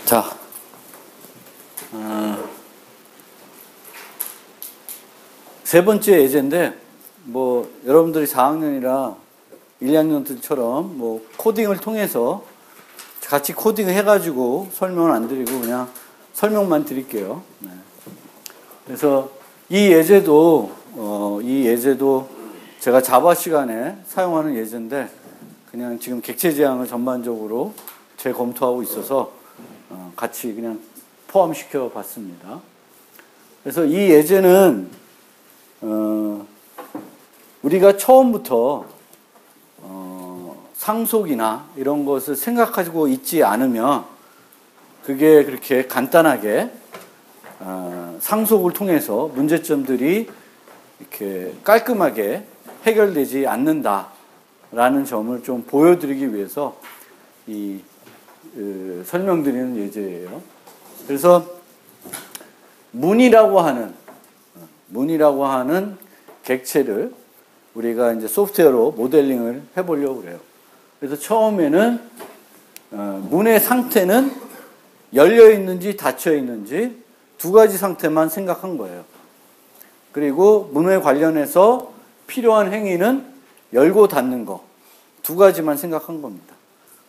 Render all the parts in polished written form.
자, 세 번째 예제인데, 뭐, 여러분들이 4학년이라 1, 2학년들처럼 뭐, 코딩을 통해서 같이 코딩을 해가지고 설명을 안 드리고 그냥 설명만 드릴게요. 네. 그래서 이 예제도 제가 자바 시간에 사용하는 예제인데, 그냥 지금 객체 지향을 전반적으로 재검토하고 있어서 같이 그냥 포함시켜 봤습니다. 그래서 이 예제는 우리가 처음부터 상속이나 이런 것을 생각하고 있지 않으면 그게 그렇게 간단하게 상속을 통해서 문제점들이 이렇게 깔끔하게 해결되지 않는다라는 점을 좀 보여드리기 위해서 설명드리는 예제예요. 그래서 문이라고 하는 객체를 우리가 이제 소프트웨어로 모델링을 해보려고 그래요. 그래서 처음에는 문의 상태는 열려 있는지 닫혀 있는지 두 가지 상태만 생각한 거예요. 그리고 문에 관련해서 필요한 행위는 열고 닫는 거 두 가지만 생각한 겁니다.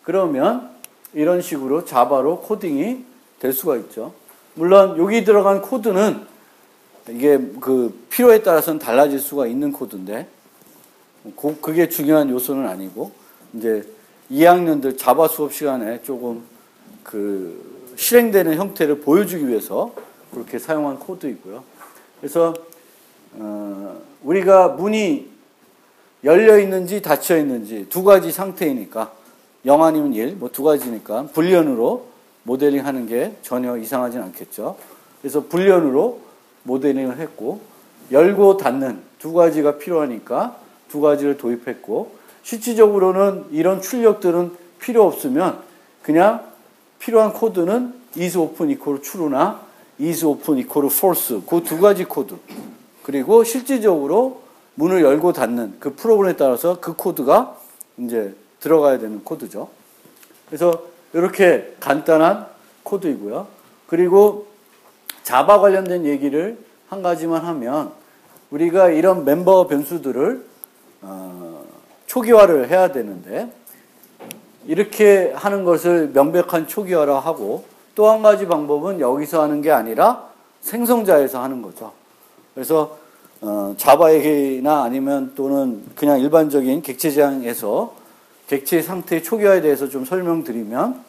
그러면 이런 식으로 자바로 코딩이 될 수가 있죠. 물론 여기 들어간 코드는 이게 그 필요에 따라서는 달라질 수가 있는 코드인데 그게 중요한 요소는 아니고 이제 2학년들 자바 수업 시간에 조금 그 실행되는 형태를 보여주기 위해서 그렇게 사용한 코드이고요. 그래서 우리가 문이 열려 있는지 닫혀 있는지 두 가지 상태이니까 0 아니면 1, 뭐 두 가지니까 불련으로 모델링 하는 게 전혀 이상하진 않겠죠. 그래서 불련으로 모델링을 했고, 열고 닫는 두 가지가 필요하니까 두 가지를 도입했고, 실질적으로는 이런 출력들은 필요 없으면 그냥 필요한 코드는 is open equal true나 is open equal false 그 두 가지 코드. 그리고 실질적으로 문을 열고 닫는 그 프로그램에 따라서 그 코드가 이제 들어가야 되는 코드죠. 그래서 이렇게 간단한 코드이고요. 그리고 자바 관련된 얘기를 한 가지만 하면 우리가 이런 멤버 변수들을 초기화를 해야 되는데 이렇게 하는 것을 명백한 초기화라 하고 또 한 가지 방법은 여기서 하는 게 아니라 생성자에서 하는 거죠. 그래서 자바에게나 아니면 또는 그냥 일반적인 객체 지향에서 객체 상태의 초기화에 대해서 좀 설명드리면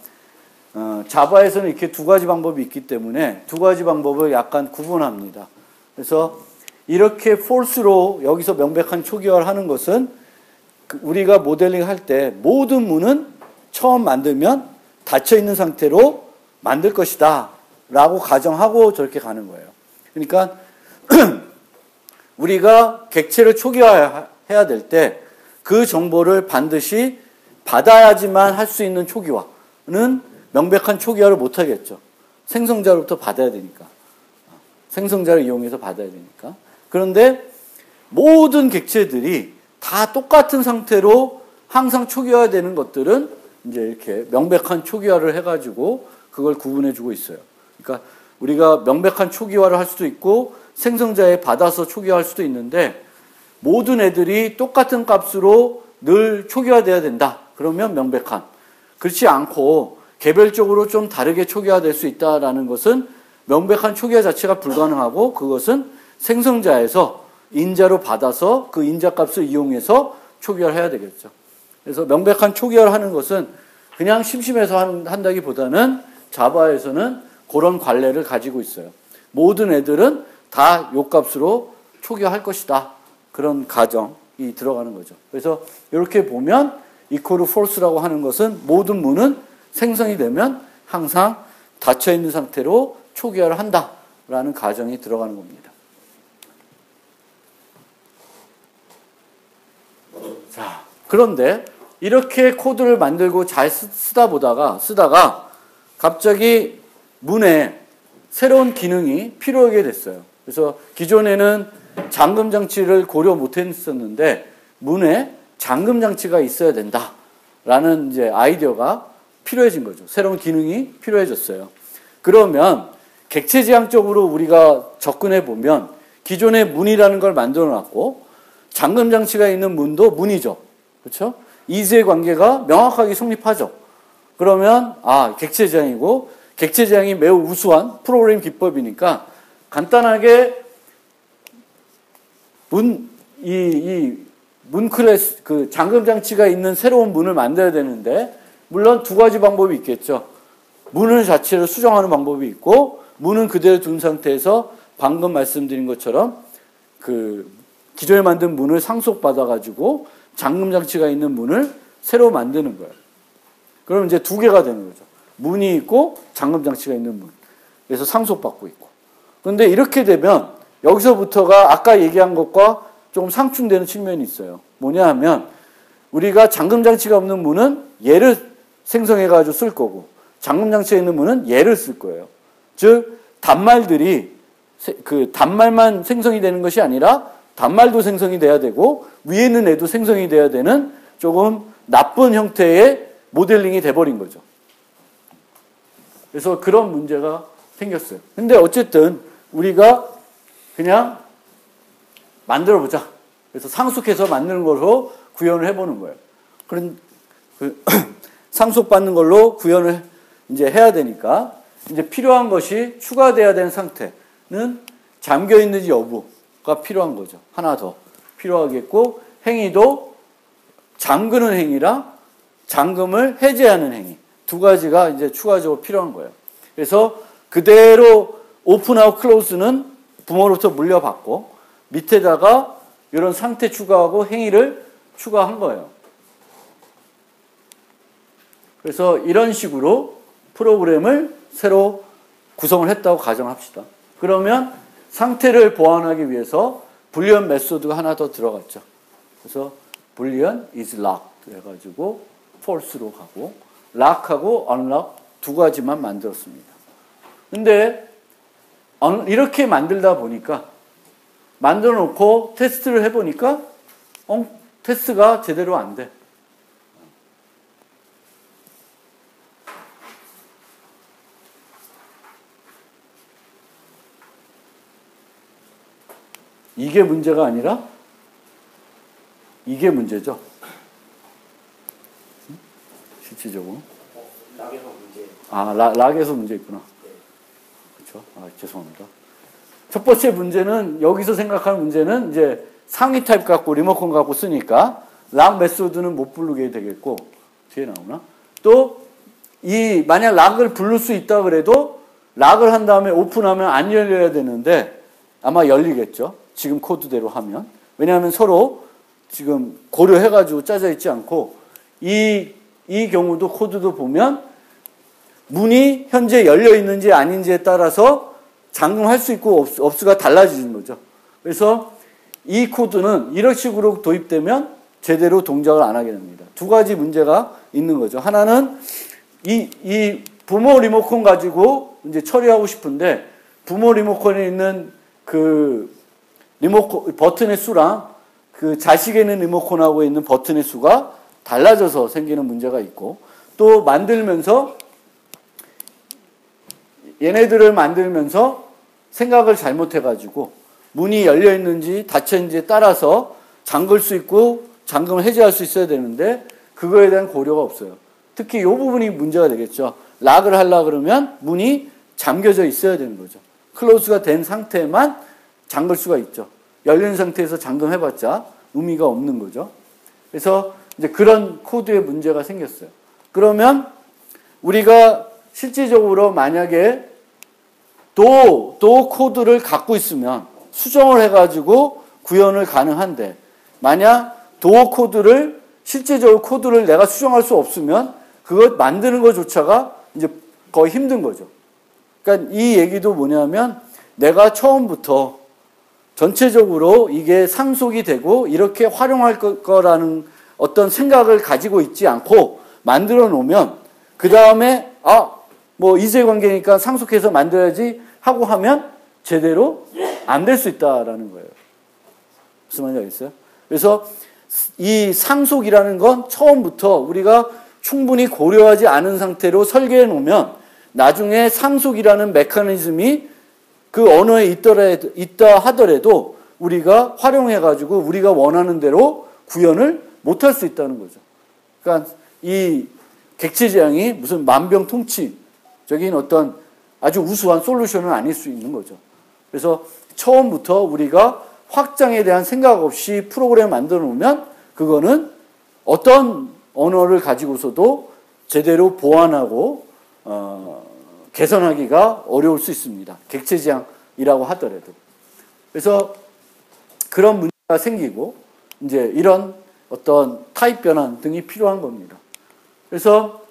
자바에서는 이렇게 두 가지 방법이 있기 때문에 두 가지 방법을 약간 구분합니다. 그래서 이렇게 false로 여기서 명백한 초기화를 하는 것은 우리가 모델링 할 때 모든 문은 처음 만들면 닫혀 있는 상태로 만들 것이다 라고 가정하고 저렇게 가는 거예요. 그러니까 우리가 객체를 초기화해야 될 때 그 정보를 반드시 받아야지만 할 수 있는 초기화는 명백한 초기화를 못 하겠죠. 생성자로부터 받아야 되니까. 생성자를 이용해서 받아야 되니까. 그런데 모든 객체들이 다 똑같은 상태로 항상 초기화되는 것들은 이제 이렇게 명백한 초기화를 해가지고 그걸 구분해주고 있어요. 그러니까 우리가 명백한 초기화를 할 수도 있고 생성자에 받아서 초기화할 수도 있는데 모든 애들이 똑같은 값으로 늘 초기화돼야 된다. 그러면 명백한. 그렇지 않고 개별적으로 좀 다르게 초기화될 수 있다라는 것은 명백한 초기화 자체가 불가능하고 그것은 생성자에서 인자로 받아서 그 인자값을 이용해서 초기화를 해야 되겠죠. 그래서 명백한 초기화를 하는 것은 그냥 심심해서 한다기보다는 자바에서는 그런 관례를 가지고 있어요. 모든 애들은 다 요 값으로 초기화할 것이다. 그런 가정이 들어가는 거죠. 그래서 이렇게 보면 equal false라고 하는 것은 모든 문은 생성이 되면 항상 닫혀 있는 상태로 초기화를 한다라는 가정이 들어가는 겁니다. 자, 그런데 이렇게 코드를 만들고 잘 쓰다가 갑자기 문에 새로운 기능이 필요하게 됐어요. 그래서 기존에는 잠금 장치를 고려 못했었는데 문에 잠금 장치가 있어야 된다라는 이제 아이디어가 필요해진 거죠. 새로운 기능이 필요해졌어요. 그러면 객체지향적으로 우리가 접근해 보면 기존의 문이라는 걸 만들어 놨고 잠금장치가 있는 문도 문이죠. 그렇죠? 이수의 관계가 명확하게 성립하죠. 그러면 객체지향이고 객체지향이 매우 우수한 프로그램 기법이니까 간단하게 문 클래스, 잠금장치가 있는 새로운 문을 만들어야 되는데, 물론 두 가지 방법이 있겠죠. 문을 자체를 수정하는 방법이 있고, 문은 그대로 둔 상태에서 방금 말씀드린 것처럼 기존에 만든 문을 상속받아가지고 잠금장치가 있는 문을 새로 만드는 거예요. 그럼 이제 두 개가 되는 거죠. 문이 있고 잠금장치가 있는 문. 그래서 상속받고 있고. 그런데 이렇게 되면 여기서부터가 아까 얘기한 것과 조금 상충되는 측면이 있어요. 뭐냐 하면 우리가 잠금장치가 없는 문은 얘를 생성해가지고 쓸 거고 잠금장치가 있는 문은 얘를 쓸 거예요. 즉 단말들이 단말만 생성이 되는 것이 아니라 단말도 생성이 돼야 되고 위에 있는 애도 생성이 돼야 되는 조금 나쁜 형태의 모델링이 돼버린 거죠. 그래서 그런 문제가 생겼어요. 근데 어쨌든 우리가 그냥 만들어보자. 그래서 상속해서 만드는 걸로 구현을 해보는 거예요. 그런 상속받는 걸로 구현을 이제 해야 되니까 이제 필요한 것이 추가돼야 되는 상태는 잠겨 있는지 여부가 필요한 거죠. 하나 더 필요하겠고 행위도 잠그는 행위랑 잠금을 해제하는 행위 두 가지가 이제 추가적으로 필요한 거예요. 그래서 그대로 오픈하고 클로즈는 부모로부터 물려받고 밑에다가 이런 상태 추가하고 행위를 추가한 거예요. 그래서 이런 식으로 프로그램을 새로 구성을 했다고 가정합시다. 그러면 상태를 보완하기 위해서 불리언 메소드가 하나 더 들어갔죠. 그래서 불리언 is locked 해가지고 false로 가고 lock하고 unlock 두 가지만 만들었습니다. 근데 이렇게 만들다 보니까 만들어 놓고 테스트를 해보니까 테스트가 제대로 안 돼. 이게 문제가 아니라 이게 문제죠. 실질적으로. 락에서 문제. 락에서 문제 있구나. 네. 그렇죠. 죄송합니다. 첫 번째 문제는 여기서 생각하는 문제는 이제 상위 타입 갖고 리모컨 갖고 쓰니까 락 메소드는 못 부르게 되겠고 뒤에 나오나? 또 만약 락을 부를 수 있다 그래도 락을 한 다음에 오픈하면 안 열려야 되는데 아마 열리겠죠. 지금 코드대로 하면. 왜냐하면 서로 지금 고려해가지고 짜져 있지 않고 이 경우도 코드도 보면 문이 현재 열려 있는지 아닌지에 따라서 잠금할 수 있고 없수가 달라지는 거죠. 그래서 이 코드는 이런 식으로 도입되면 제대로 동작을 안 하게 됩니다. 두 가지 문제가 있는 거죠. 하나는 이 부모 리모컨 가지고 이제 처리하고 싶은데 부모 리모컨에 있는 리모컨 버튼의 수랑 자식에 있는 리모컨하고 있는 버튼의 수가 달라져서 생기는 문제가 있고 또 얘네들을 만들면서 생각을 잘못해가지고 문이 열려있는지 닫혀있는지에 따라서 잠글 수 있고 잠금을 해제할 수 있어야 되는데 그거에 대한 고려가 없어요. 특히 이 부분이 문제가 되겠죠. 락을 하려고 그러면 문이 잠겨져 있어야 되는 거죠. 클로즈가 된 상태에만 잠글 수가 있죠. 열린 상태에서 잠금해봤자 의미가 없는 거죠. 그래서 이제 그런 코드에 문제가 생겼어요. 그러면 우리가 실질적으로 만약에 도 코드를 갖고 있으면 수정을 해가지고 구현을 가능한데 만약 도어 코드를 실제적으로 코드를 내가 수정할 수 없으면 그것 만드는 것조차가 이제 거의 힘든 거죠. 그러니까 이 얘기도 뭐냐면 내가 처음부터 전체적으로 이게 상속이 되고 이렇게 활용할 거라는 어떤 생각을 가지고 있지 않고 만들어 놓으면 그 다음에 이세관계니까 상속해서 만들어야지 하고 하면 제대로 안 될 수 있다라는 거예요. 무슨 말인지 알겠어요? 그래서 이 상속이라는 건 처음부터 우리가 충분히 고려하지 않은 상태로 설계해 놓으면 나중에 상속이라는 메커니즘이 그 언어에 있다 하더라도 우리가 활용해가지고 우리가 원하는 대로 구현을 못할 수 있다는 거죠. 그러니까 이 객체지향이 무슨 만병통치적인 어떤 아주 우수한 솔루션은 아닐 수 있는 거죠. 그래서 처음부터 우리가 확장에 대한 생각 없이 프로그램을 만들어 놓으면 그거는 어떤 언어를 가지고서도 제대로 보완하고 개선하기가 어려울 수 있습니다. 객체지향이라고 하더라도. 그래서 그런 문제가 생기고 이제 이런 어떤 타입 변환 등이 필요한 겁니다. 그래서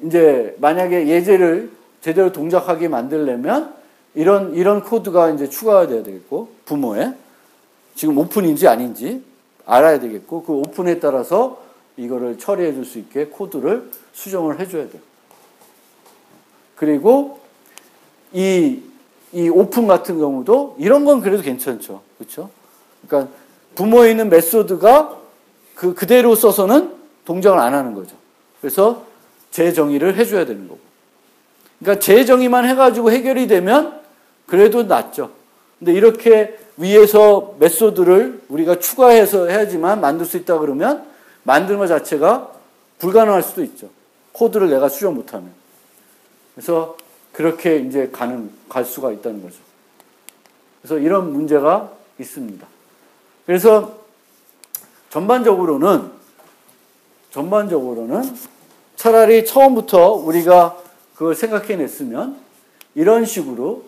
이제 만약에 예제를 제대로 동작하게 만들려면 이런 코드가 이제 추가가 돼야 되겠고, 부모에 지금 오픈인지 아닌지 알아야 되겠고, 그 오픈에 따라서 이거를 처리해 줄 수 있게 코드를 수정을 해줘야 돼요. 그리고 이 오픈 같은 경우도 이런 건 그래도 괜찮죠. 그렇죠? 그러니까 부모에 있는 메소드가 그대로 써서는 동작을 안 하는 거죠. 그래서 재정의를 해줘야 되는 거고. 그러니까 재정의만 해가지고 해결이 되면 그래도 낫죠. 근데 이렇게 위에서 메소드를 우리가 추가해서 해야지만 만들 수 있다 그러면 만드는 것 자체가 불가능할 수도 있죠. 코드를 내가 수정 못하면. 그래서 그렇게 이제 갈 수가 있다는 거죠. 그래서 이런 문제가 있습니다. 그래서 전반적으로는 차라리 처음부터 우리가 그걸 생각해냈으면 이런 식으로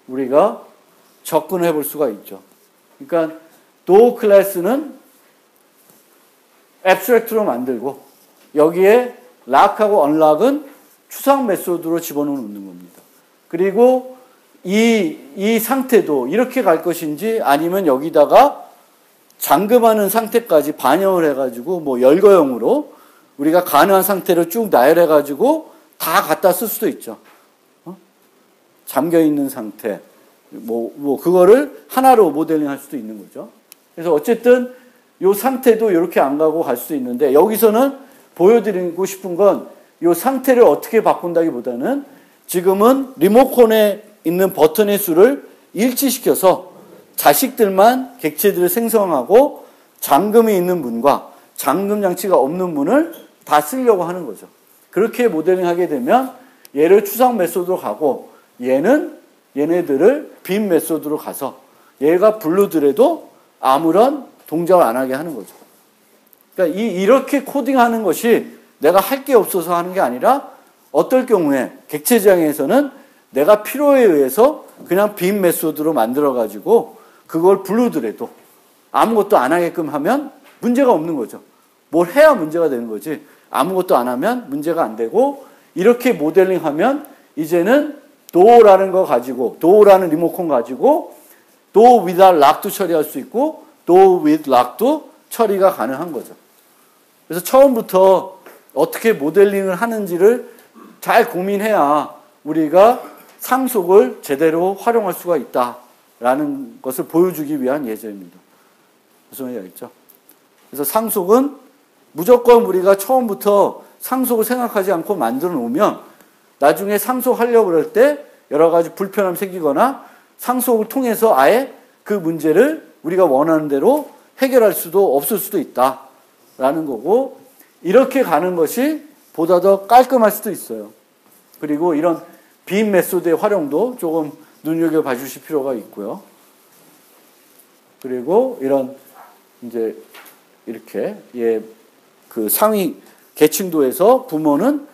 우리가 접근해 볼 수가 있죠. 그러니까 도어 클래스는 앱스트랙트로 만들고 여기에 락하고 언락은 추상 메소드로 집어넣는 겁니다. 그리고 이 상태도 이렇게 갈 것인지 아니면 여기다가 잠금하는 상태까지 반영을 해가지고 뭐 열거형으로 우리가 가능한 상태로 쭉 나열해가지고 다 갖다 쓸 수도 있죠. 잠겨있는 상태. 그거를 하나로 모델링 할 수도 있는 거죠. 그래서 어쨌든 이 상태도 이렇게 안 가고 갈 수도 있는데 여기서는 보여드리고 싶은 건 이 상태를 어떻게 바꾼다기보다는 지금은 리모컨에 있는 버튼의 수를 일치시켜서 자식들만 객체들을 생성하고 잠금이 있는 문과 잠금 장치가 없는 문을 다 쓰려고 하는 거죠. 그렇게 모델링하게 되면 얘를 추상 메소드로 가고 얘네들을 빈 메소드로 가서 얘가 부르더라도 아무런 동작을 안 하게 하는 거죠. 그러니까 이렇게 코딩하는 것이 내가 할 게 없어서 하는 게 아니라 어떨 경우에 객체지향에서는 내가 필요에 의해서 그냥 빈 메소드로 만들어가지고 그걸 부르더라도 아무것도 안 하게끔 하면 문제가 없는 거죠. 뭘 해야 문제가 되는 거지. 아무것도 안 하면 문제가 안 되고 이렇게 모델링하면 이제는 도어라는 거 가지고 도어라는 리모컨 가지고 door without lock도 처리할 수 있고 door with lock도 처리가 가능한 거죠. 그래서 처음부터 어떻게 모델링을 하는지를 잘 고민해야 우리가 상속을 제대로 활용할 수가 있다라는 것을 보여주기 위한 예제입니다. 무슨 말이겠죠? 그래서 상속은 무조건 우리가 처음부터 상속을 생각하지 않고 만들어 놓으면 나중에 상속하려고 그럴 때 여러 가지 불편함이 생기거나 상속을 통해서 아예 그 문제를 우리가 원하는 대로 해결할 수도 없을 수도 있다라는 거고 이렇게 가는 것이 보다 더 깔끔할 수도 있어요. 그리고 이런 빈 메소드의 활용도 조금 눈여겨봐 주실 필요가 있고요. 그리고 이런 이제 이렇게 그 상위 계층도에서 부모는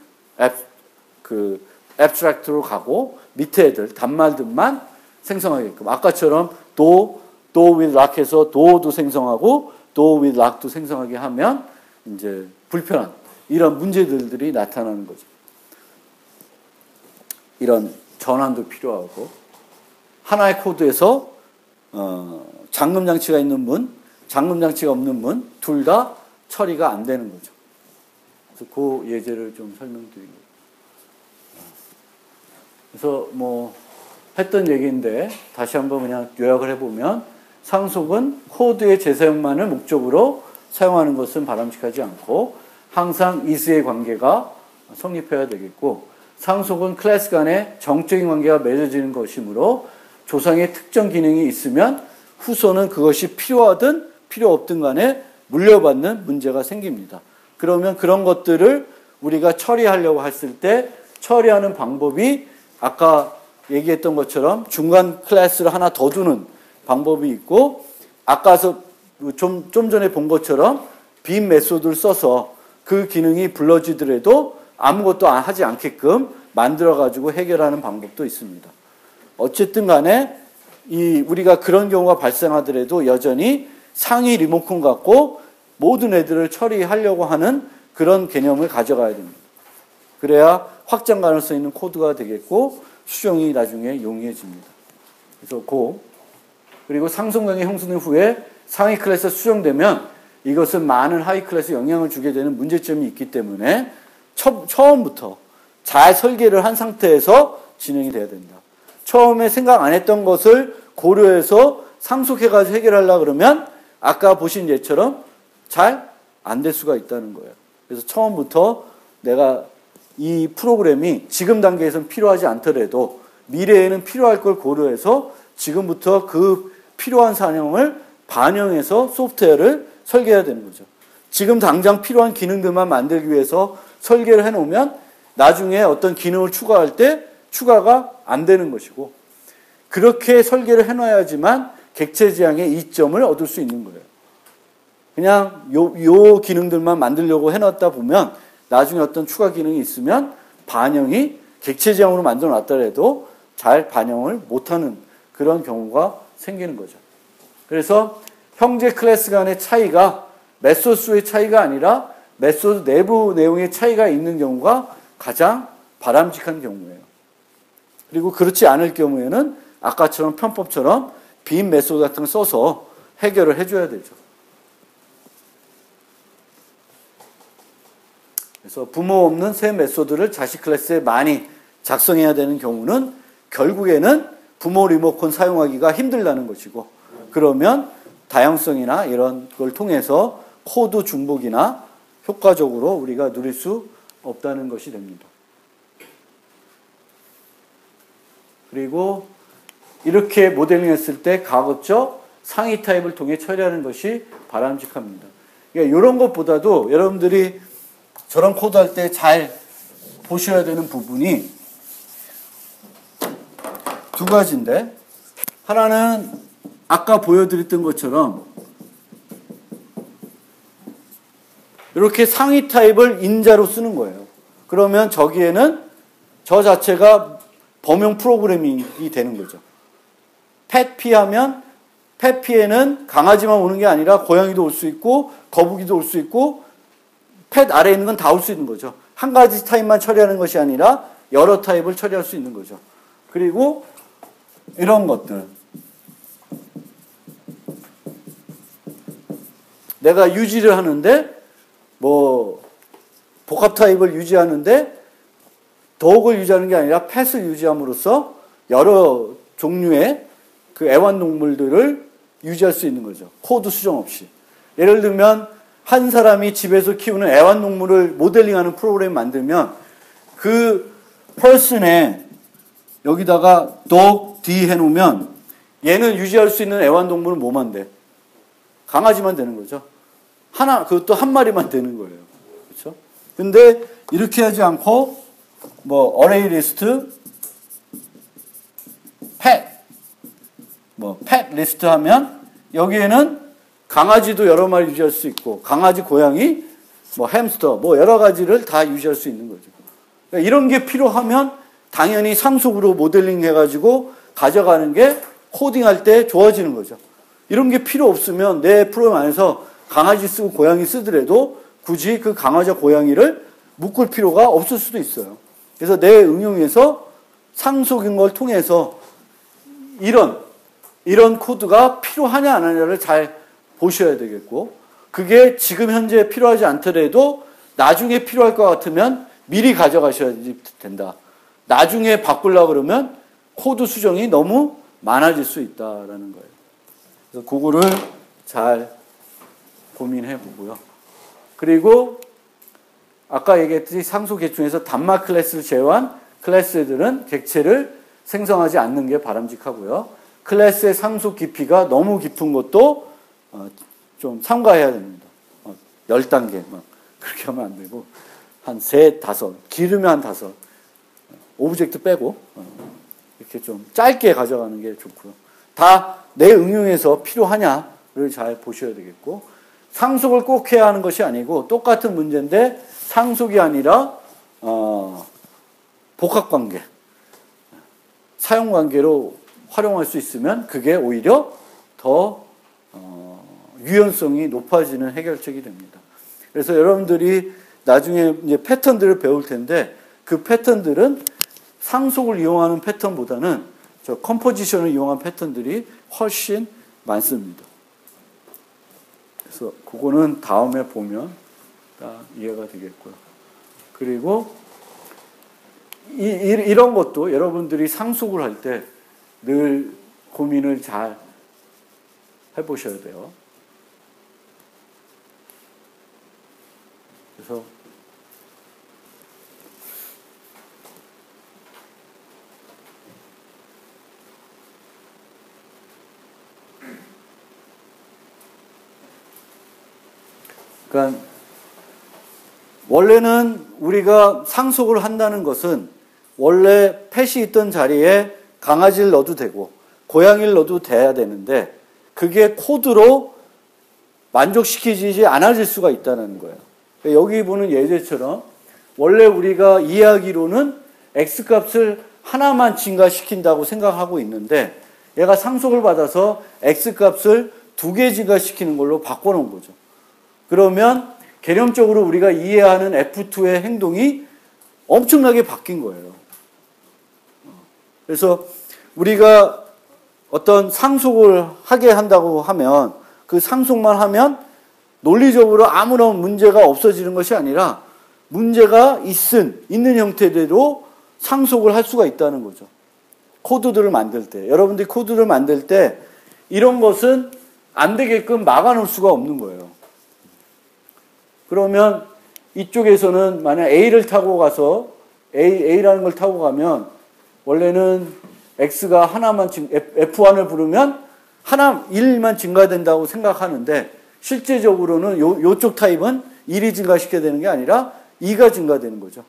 앱스트랙트로 가고 밑에 애들 단말들만 생성하게끔 아까처럼 door with lock해서 door도 생성하고 door with lock도 생성하게 하면 이제 불편한 이런 문제들이 나타나는 거죠. 이런 전환도 필요하고 하나의 코드에서 잠금 장치가 있는 문, 잠금 장치가 없는 문 둘 다 처리가 안 되는 거죠. 그래서 그 예제를 좀 설명드리고 그래서 뭐 했던 얘기인데 다시 한번 그냥 요약을 해보면 상속은 코드의 재사용만을 목적으로 사용하는 것은 바람직하지 않고 항상 is의 관계가 성립해야 되겠고 상속은 클래스 간의 정적인 관계가 맺어지는 것이므로 조상의 특정 기능이 있으면 후손은 그것이 필요하든 필요 없든 간에 물려받는 문제가 생깁니다. 그러면 그런 것들을 우리가 처리하려고 했을 때 처리하는 방법이 아까 얘기했던 것처럼 중간 클래스를 하나 더 두는 방법이 있고 아까서 좀 전에 본 것처럼 빔 메소드를 써서 그 기능이 불러지더라도 아무것도 하지 않게끔 만들어가지고 해결하는 방법도 있습니다. 어쨌든 간에 우리가 그런 경우가 발생하더라도 여전히 상위 리모컨 갖고 모든 애들을 처리하려고 하는 그런 개념을 가져가야 됩니다. 그래야 확장 가능성 있는 코드가 되겠고 수정이 나중에 용이해집니다. 그래서 그리고 상속관계 형성된 후에 상위 클래스가 수정되면 이것은 많은 하위 클래스에 영향을 주게 되는 문제점이 있기 때문에 처음부터 잘 설계를 한 상태에서 진행이 돼야 된다. 처음에 생각 안 했던 것을 고려해서 상속해가지고 해결하려고 그러면 아까 보신 예처럼 잘 안 될 수가 있다는 거예요. 그래서 처음부터 내가 이 프로그램이 지금 단계에서는 필요하지 않더라도 미래에는 필요할 걸 고려해서 지금부터 그 필요한 사용을 반영해서 소프트웨어를 설계해야 되는 거죠. 지금 당장 필요한 기능들만 만들기 위해서 설계를 해놓으면 나중에 어떤 기능을 추가할 때 추가가 안 되는 것이고 그렇게 설계를 해놔야지만 객체지향의 이점을 얻을 수 있는 거예요. 그냥 요 기능들만 만들려고 해놨다 보면 나중에 어떤 추가 기능이 있으면 반영이 객체지향으로 만들어 놨더라도 잘 반영을 못하는 그런 경우가 생기는 거죠. 그래서 형제 클래스 간의 차이가 메소드 수의 차이가 아니라 메소드 내부 내용의 차이가 있는 경우가 가장 바람직한 경우예요. 그리고 그렇지 않을 경우에는 아까처럼 편법처럼 빔 메소드 같은 걸 써서 해결을 해줘야 되죠. 그래서 부모 없는 새 메소드를 자식 클래스에 많이 작성해야 되는 경우는 결국에는 부모 리모컨 사용하기가 힘들다는 것이고 그러면 다양성이나 이런 걸 통해서 코드 중복이나 효과적으로 우리가 누릴 수 없다는 것이 됩니다. 그리고 이렇게 모델링 했을 때 가급적 상위 타입을 통해 처리하는 것이 바람직합니다. 그러니까 이런 것보다도 여러분들이 저런 코드 할 때 잘 보셔야 되는 부분이 두 가지인데 하나는 아까 보여드렸던 것처럼 이렇게 상위 타입을 인자로 쓰는 거예요. 그러면 저기에는 저 자체가 범용 프로그래밍이 되는 거죠. 펫피 하면 펫피에는 강아지만 오는 게 아니라 고양이도 올 수 있고 거북이도 올 수 있고 펫 아래에 있는 건 다 올 수 있는 거죠. 한 가지 타입만 처리하는 것이 아니라 여러 타입을 처리할 수 있는 거죠. 그리고 이런 것들. 내가 유지를 하는데 복합 타입을 유지하는데 독을 유지하는 게 아니라 펫을 유지함으로써 여러 종류의 그 애완동물들을 유지할 수 있는 거죠. 코드 수정 없이. 예를 들면 한 사람이 집에서 키우는 애완동물을 모델링하는 프로그램 만들면 그 person에 여기다가 dog D 해놓으면 얘는 유지할 수 있는 애완동물은 뭐만 돼? 강아지만 되는 거죠. 그것도 한 마리만 되는 거예요. 그렇죠? 근데 이렇게 하지 않고 array list, pet, pet list 하면 여기에는 강아지도 여러 마리 유지할 수 있고 강아지, 고양이, 햄스터, 여러 가지를 다 유지할 수 있는 거죠. 그러니까 이런 게 필요하면 당연히 상속으로 모델링 해가지고 가져가는 게 코딩할 때 좋아지는 거죠. 이런 게 필요 없으면 내 프로그램 안에서 강아지 쓰고 고양이 쓰더라도 굳이 그 강아지와 고양이를 묶을 필요가 없을 수도 있어요. 그래서 내 응용에서 상속인 걸 통해서 이런 코드가 필요하냐 안 하냐를 잘 보셔야 되겠고 그게 지금 현재 필요하지 않더라도 나중에 필요할 것 같으면 미리 가져가셔야 된다. 나중에 바꾸려고 그러면 코드 수정이 너무 많아질 수 있다라는 거예요. 그래서 그거를 잘 고민해 보고요. 그리고 아까 얘기했듯이 상수 계층에서 단마 클래스를 제외한 클래스들은 객체를 생성하지 않는 게 바람직하고요. 클래스의 상수 깊이가 너무 깊은 것도 좀 삼가해야 됩니다. 10단계 막 그렇게 하면 안 되고 한 3, 5, 길으면 한 5, 오브젝트 빼고 이렇게 좀 짧게 가져가는 게 좋고요. 다 내 응용에서 필요하냐를 잘 보셔야 되겠고, 상속을 꼭 해야 하는 것이 아니고 똑같은 문제인데 상속이 아니라 복합관계, 사용관계로 활용할 수 있으면 그게 오히려 더 유연성이 높아지는 해결책이 됩니다. 그래서 여러분들이 나중에 이제 패턴들을 배울 텐데 그 패턴들은 상속을 이용하는 패턴보다는 저 컴포지션을 이용한 패턴들이 훨씬 많습니다. 그래서 그거는 다음에 보면 다 이해가 되겠고요. 그리고 이런 것도 여러분들이 상속을 할 때 늘 고민을 잘 해보셔야 돼요. 그래서 그러니까 원래는 우리가 상속을 한다는 것은 원래 펫이 있던 자리에 강아지를 넣어도 되고 고양이를 넣어도 돼야 되는데 그게 코드로 만족시키지 않아질 수가 있다는 거예요. 여기 보는 예제처럼 원래 우리가 이해하기로는 X값을 하나만 증가시킨다고 생각하고 있는데 얘가 상속을 받아서 X값을 2개 증가시키는 걸로 바꿔놓은 거죠. 그러면 개념적으로 우리가 이해하는 F2의 행동이 엄청나게 바뀐 거예요. 그래서 우리가 어떤 상속을 하게 한다고 하면 그 상속만 하면 논리적으로 아무런 문제가 없어지는 것이 아니라 문제가 있는 형태대로 상속을 할 수가 있다는 거죠. 코드들을 만들 때. 여러분들이 코드를 만들 때 이런 것은 안 되게끔 막아놓을 수가 없는 거예요. 그러면 이쪽에서는 만약 A를 타고 가서 A라는 걸 타고 가면 원래는 X가 하나만 F1을 부르면 하나 1만 증가된다고 생각하는데 실제적으로는 요쪽 타입은 1이 증가시켜야 되는 게 아니라 2가 증가되는 거죠.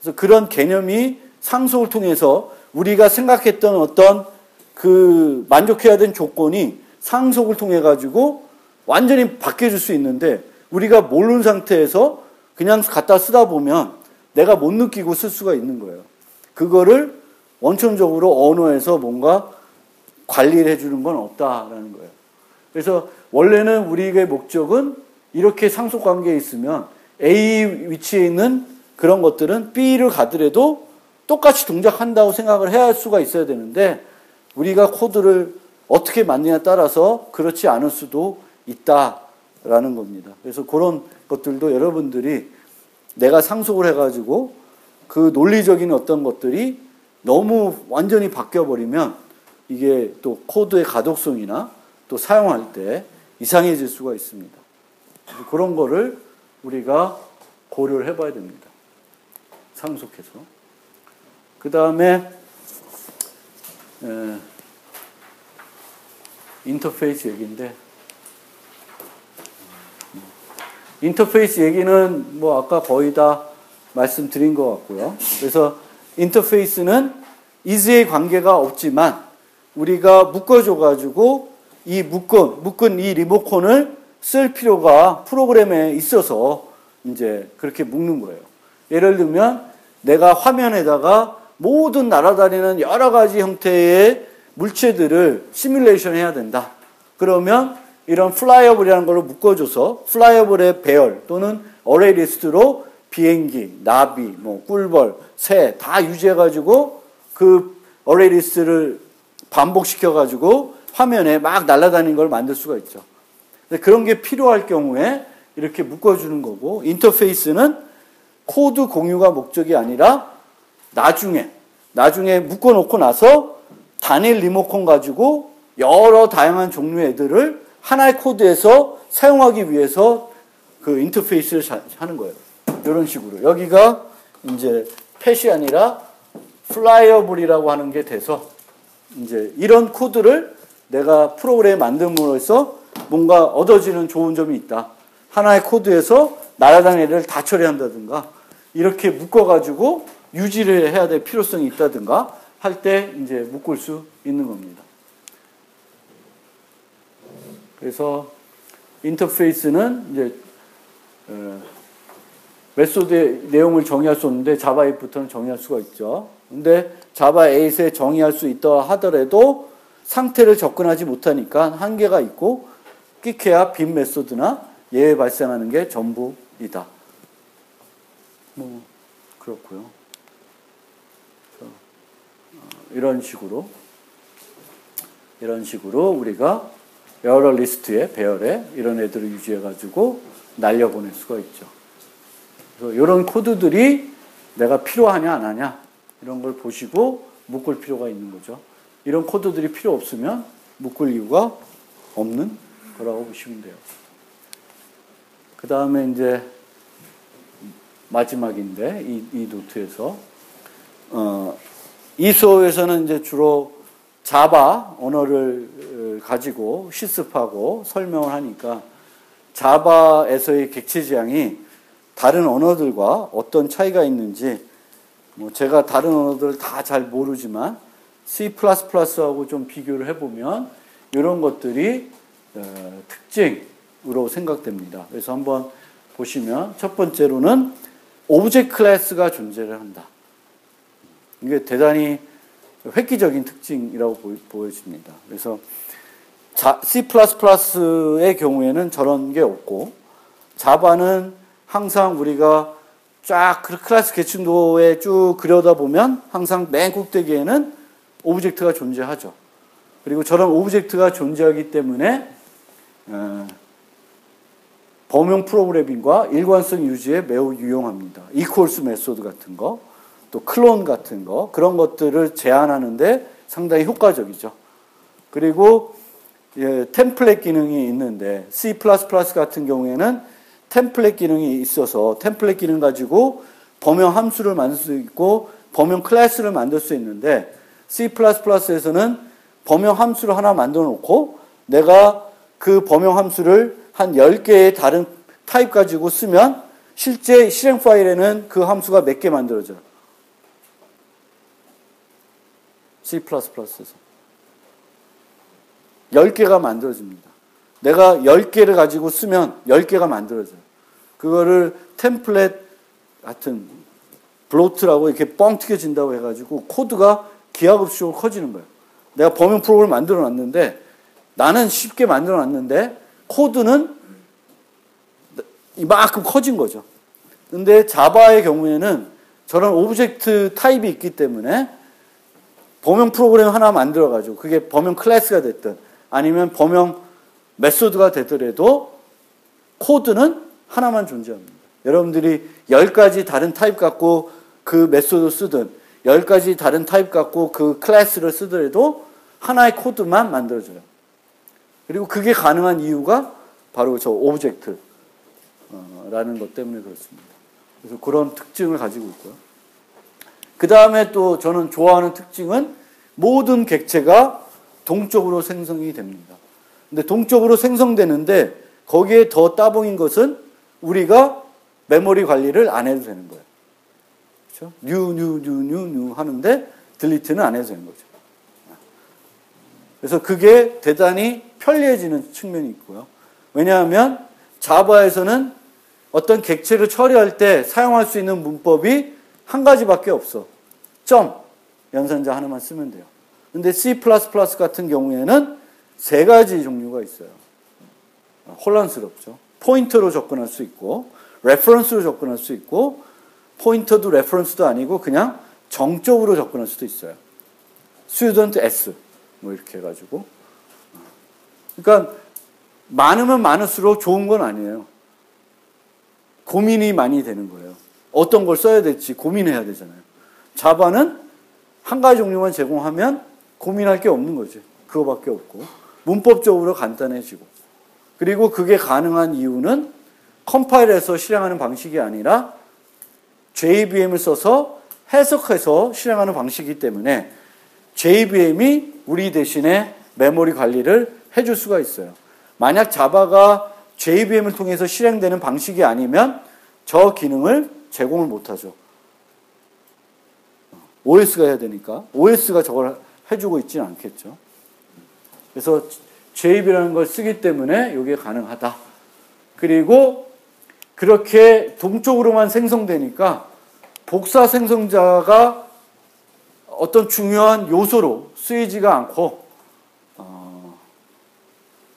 그래서 그런 개념이 상속을 통해서 우리가 생각했던 어떤 그 만족해야 되는 조건이 상속을 통해 가지고 완전히 바뀌어질 수 있는데 우리가 모르는 상태에서 그냥 갖다 쓰다 보면 내가 못 느끼고 쓸 수가 있는 거예요. 그거를 원천적으로 언어에서 뭔가 관리를 해주는 건 없다라는 거예요. 그래서 원래는 우리의 목적은 이렇게 상속관계에 있으면 A 위치에 있는 그런 것들은 B를 가더라도 똑같이 동작한다고 생각을 해야 할 수가 있어야 되는데 우리가 코드를 어떻게 만드냐에 따라서 그렇지 않을 수도 있다라는 겁니다. 그래서 그런 것들도 여러분들이 내가 상속을 해가지고 그 논리적인 어떤 것들이 너무 완전히 바뀌어버리면 이게 또 코드의 가독성이나 또 사용할 때 이상해질 수가 있습니다. 그런 거를 우리가 고려를 해봐야 됩니다. 상속해서. 그 다음에 인터페이스 얘기인데 인터페이스 얘기는 뭐 아까 거의 다 말씀드린 것 같고요. 그래서 인터페이스는 is의 관계가 없지만 우리가 묶어줘가지고 이 묶은 이 리모컨을 쓸 필요가 프로그램에 있어서 이제 그렇게 묶는 거예요. 예를 들면 내가 화면에다가 모든 날아다니는 여러 가지 형태의 물체들을 시뮬레이션 해야 된다. 그러면 이런 플라이어블이라는 걸로 묶어줘서 플라이어블의 배열 또는 어레이 리스트로 비행기, 나비, 뭐 꿀벌, 새 다 유지해가지고 그 어레이 리스트를 반복시켜가지고 화면에 막 날아다니는 걸 만들 수가 있죠. 그런 게 필요할 경우에 이렇게 묶어주는 거고 인터페이스는 코드 공유가 목적이 아니라 나중에 묶어놓고 나서 단일 리모컨 가지고 여러 다양한 종류의 애들을 하나의 코드에서 사용하기 위해서 그 인터페이스를 하는 거예요. 이런 식으로. 여기가 이제 펫이 아니라 플라이어블이라고 하는 게 돼서 이제 이런 코드를 내가 프로그램에 만듦으로써 뭔가 얻어지는 좋은 점이 있다. 하나의 코드에서 날아다니는 애를 다 처리한다든가 이렇게 묶어가지고 유지를 해야 될 필요성이 있다든가 할 때 이제 묶을 수 있는 겁니다. 그래서 인터페이스는 이제 메소드의 내용을 정의할 수 없는데 자바 8부터는 정의할 수가 있죠. 근데 자바 8에 정의할 수 있다 하더라도 상태를 접근하지 못하니까 한계가 있고 끼케야 빈 메소드나 예외 발생하는 게 전부이다. 뭐 그렇고요. 이런 식으로 우리가 여러 리스트에 배열에 이런 애들을 유지해가지고 날려보낼 수가 있죠. 그래서 이런 코드들이 내가 필요하냐 안 하냐 이런 걸 보시고 묶을 필요가 있는 거죠. 이런 코드들이 필요 없으면 묶을 이유가 없는 거라고 보시면 돼요. 그 다음에 이제 마지막인데 이 노트에서 이 수업에서는 이제 주로 자바 언어를 가지고 실습하고 설명을 하니까 자바에서의 객체 지향이 다른 언어들과 어떤 차이가 있는지 뭐 제가 다른 언어들을 다 잘 모르지만 C++하고 좀 비교를 해보면 이런 것들이 특징으로 생각됩니다. 그래서 한번 보시면 첫 번째로는 오브젝트 클래스가 존재를 한다. 이게 대단히 획기적인 특징이라고 보여집니다. 그래서 C++의 경우에는 저런 게 없고 자바는 항상 우리가 쫙 클래스 계층도에 쭉 그려다보면 항상 맨 꼭대기에는 오브젝트가 존재하죠. 그리고 저런 오브젝트가 존재하기 때문에 범용 프로그래밍과 일관성 유지에 매우 유용합니다. 이퀄스 메소드 같은 거, 또 클론 같은 거, 그런 것들을 제한하는데 상당히 효과적이죠. 그리고 템플릿 기능이 있는데 C++ 같은 경우에는 템플릿 기능이 있어서 템플릿 기능 가지고 범용 함수를 만들 수 있고 범용 클래스를 만들 수 있는데 C++에서는 범용 함수를 하나 만들어 놓고 내가 그 범용 함수를 한 10개의 다른 타입 가지고 쓰면 실제 실행 파일에는 그 함수가 몇 개 만들어져요. C++에서 10개가 만들어집니다. 내가 10개를 가지고 쓰면 10개가 만들어져요. 그거를 템플릿 같은 블로트라고 이렇게 뻥 튀겨진다고 해가지고 코드가 기하급수적으로 커지는 거예요. 내가 범용 프로그램을 만들어 놨는데 나는 쉽게 만들어 놨는데 코드는 이만큼 커진 거죠. 근데 자바의 경우에는 저런 오브젝트 타입이 있기 때문에 범용 프로그램 하나 만들어가지고 그게 범용 클래스가 됐든 아니면 범용 메소드가 되더라도 코드는 하나만 존재합니다. 여러분들이 10가지 다른 타입 갖고 그 메소드 쓰든 10가지 다른 타입 갖고 그 클래스를 쓰더라도 하나의 코드만 만들어져요. 그리고 그게 가능한 이유가 바로 저 오브젝트라는 것 때문에 그렇습니다. 그래서 그런 특징을 가지고 있고요. 그 다음에 또 저는 좋아하는 특징은 모든 객체가 동적으로 생성이 됩니다. 근데 동적으로 생성되는데 거기에 더 따봉인 것은 우리가 메모리 관리를 안 해도 되는 거예요. 그렇죠? new 하는데 딜리트는 안 해도 되는 거죠. 그래서 그게 대단히 편리해지는 측면이 있고요. 왜냐하면 자바에서는 어떤 객체를 처리할 때 사용할 수 있는 문법이 한 가지밖에 없어. 점, 연산자 하나만 쓰면 돼요. 근데 C++ 같은 경우에는 3가지 종류가 있어요. 혼란스럽죠. 포인터로 접근할 수 있고 레퍼런스로 접근할 수 있고 포인터도 레퍼런스도 아니고 그냥 정적으로 접근할 수도 있어요. student s 뭐 이렇게 해가지고 그러니까 많으면 많을수록 좋은 건 아니에요. 고민이 많이 되는 거예요. 어떤 걸 써야 될지 고민해야 되잖아요. 자바는 한 가지 종류만 제공하면 고민할 게 없는 거죠. 그거밖에 없고 문법적으로 간단해지고 그리고 그게 가능한 이유는 컴파일해서 실행하는 방식이 아니라 JVM을 써서 해석해서 실행하는 방식이기 때문에 JVM이 우리 대신에 메모리 관리를 해줄 수가 있어요. 만약 자바가 JVM을 통해서 실행되는 방식이 아니면 저 기능을 제공을 못하죠. OS가 해야 되니까 OS가 저걸 해주고 있지는 않겠죠. 그래서 JV라는 걸 쓰기 때문에 이게 가능하다. 그리고 그렇게 동쪽으로만 생성되니까 복사 생성자가 어떤 중요한 요소로 쓰이지가 않고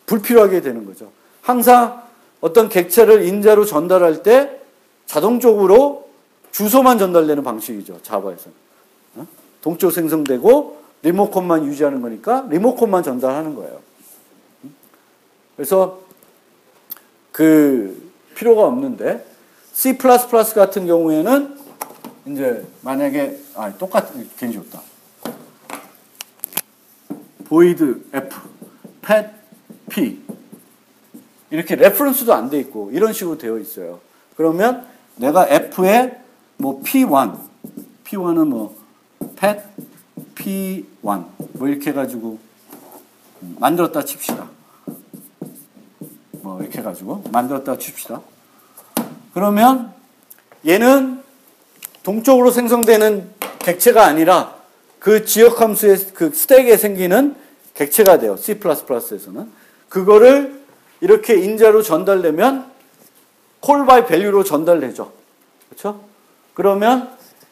불필요하게 되는 거죠. 항상 어떤 객체를 인자로 전달할 때 자동적으로 주소만 전달되는 방식이죠. 자바에서는. 동쪽 생성되고 리모컨만 유지하는 거니까 리모컨만 전달하는 거예요. 그래서 그 필요가 없는데 C++ 같은 경우에는 이제 만약에 똑같은 괜히 줬다. void f pet p 이렇게 레퍼런스도 안 돼 있고 이런 식으로 되어 있어요. 그러면 내가 f에 뭐 p1은 뭐 pet p1 뭐 이렇게 해가지고 만들었다 칩시다. 뭐 이렇게 해가지고 만들었다 칩시다. 그러면 얘는 동쪽으로 생성되는 객체가 아니라 그 지역 함수의 그 스택에 생기는 객체가 돼요. C++에서는. 그거를 이렇게 인자로 전달되면 call by value로 전달되죠. 그렇죠? 그러면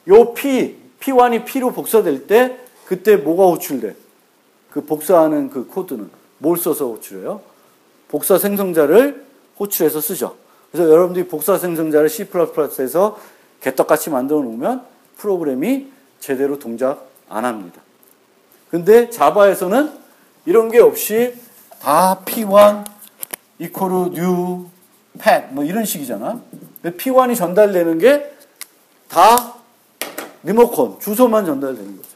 요 P1이 P로 복사될 때 그때 뭐가 호출돼? 그 복사하는 그 코드는 뭘 써서 호출해요? 복사 생성자를 호출해서 쓰죠. 그래서 여러분들이 복사 생성자를 C++에서 개떡같이 만들어 놓으면 프로그램이 제대로 동작 안 합니다. 근데 자바에서는 이런 게 없이 다 P1 equal new pet 뭐 이런 식이잖아. P1이 전달되는 게 다 리모컨 주소만 전달되는 거죠.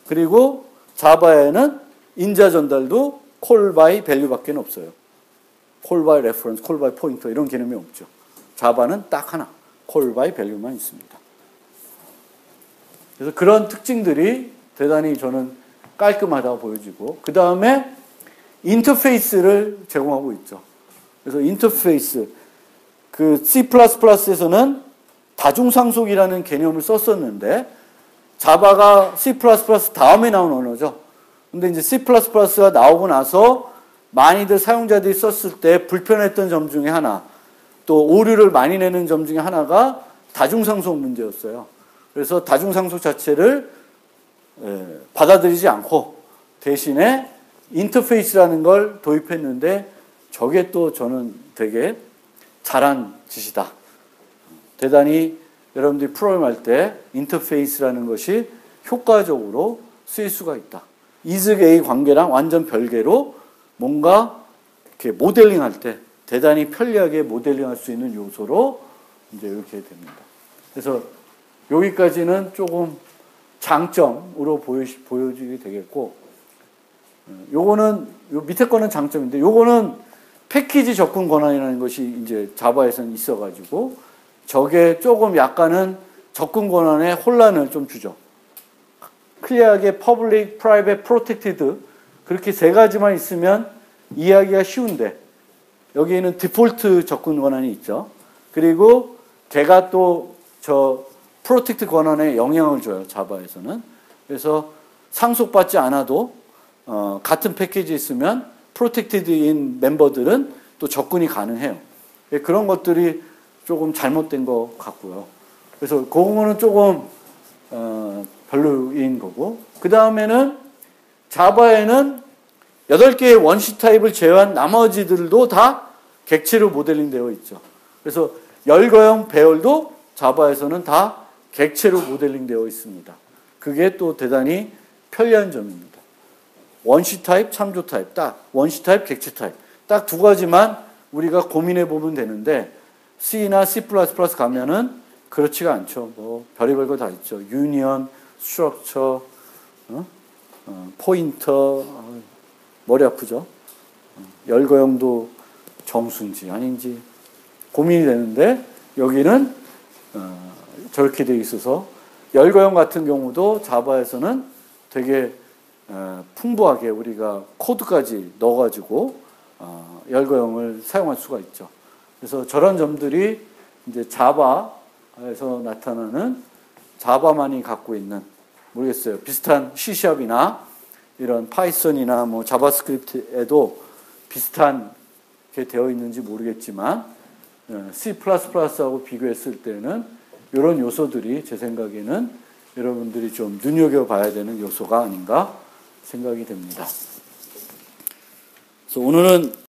그리고 자바에는 인자 전달도 call by value밖에 없어요. call by reference, call by pointer 이런 개념이 없죠. 자바는 딱 하나, call by value만 있습니다. 그래서 그런 특징들이 대단히 저는 깔끔하다고 보여지고 그 다음에 인터페이스를 제공하고 있죠. 그래서 인터페이스 그 C++에서는 다중상속이라는 개념을 썼었는데 자바가 C++ 다음에 나온 언어죠. 근데 이제 C++가 나오고 나서 많이들 사용자들이 썼을 때 불편했던 점 중에 하나 또 오류를 많이 내는 점 중에 하나가 다중상속 문제였어요. 그래서 다중상속 자체를 받아들이지 않고 대신에 인터페이스라는 걸 도입했는데 저게 또 저는 되게 잘한 짓이다. 대단히 여러분들이 프로그램 할 때 인터페이스라는 것이 효과적으로 쓰일 수가 있다. 이즈 A 관계랑 완전 별개로 뭔가 이렇게 모델링 할 때 대단히 편리하게 모델링 할 수 있는 요소로 이제 이렇게 됩니다. 그래서 여기까지는 조금 장점으로 보여지게 되겠고, 요거는, 요 밑에 거는 장점인데, 요거는 패키지 접근 권한이라는 것이 이제 자바에서는 있어가지고, 저게 조금 약간은 접근 권한에 혼란을 좀 주죠. 클리어하게 public, private, protected, 그렇게 세 가지만 있으면 이해하기가 쉬운데, 여기에는 디폴트 접근 권한이 있죠. 그리고 걔가 또 프로텍트 권한에 영향을 줘요. 자바에서는. 그래서 상속받지 않아도 같은 패키지 있으면 프로텍티드인 멤버들은 또 접근이 가능해요. 그런 것들이 조금 잘못된 것 같고요. 그래서 그거는 조금 별로인 거고, 그 다음에는 자바에는 8개의 원시 타입을 제외한 나머지들도 다 객체로 모델링 되어 있죠. 그래서 열거형 배열도 자바에서는 다 객체로 모델링 되어 있습니다. 그게 또 대단히 편리한 점입니다. 원시 타입, 참조 타입, 딱 원시 타입, 객체 타입 딱 두 가지만 우리가 고민해 보면 되는데 C나 C++ 가면은 그렇지가 않죠. 뭐 별의별 거 다 있죠. 유니언, 스트럭처, 포인터, 머리 아프죠. 열거형도 정수인지 아닌지 고민이 되는데 여기는 저렇게 되어 있어서 열거형 같은 경우도 자바에서는 되게 풍부하게 우리가 코드까지 넣어가지고 열거형을 사용할 수가 있죠. 그래서 저런 점들이 이제 자바에서 나타나는 자바만이 갖고 있는 모르겠어요. 비슷한 C#이나 이런 파이썬이나 뭐 자바스크립트에도 비슷한 게 되어 있는지 모르겠지만 C++하고 비교했을 때는 이런 요소들이 제 생각에는 여러분들이 좀 눈여겨봐야 되는 요소가 아닌가 생각이 됩니다. 그래서 오늘은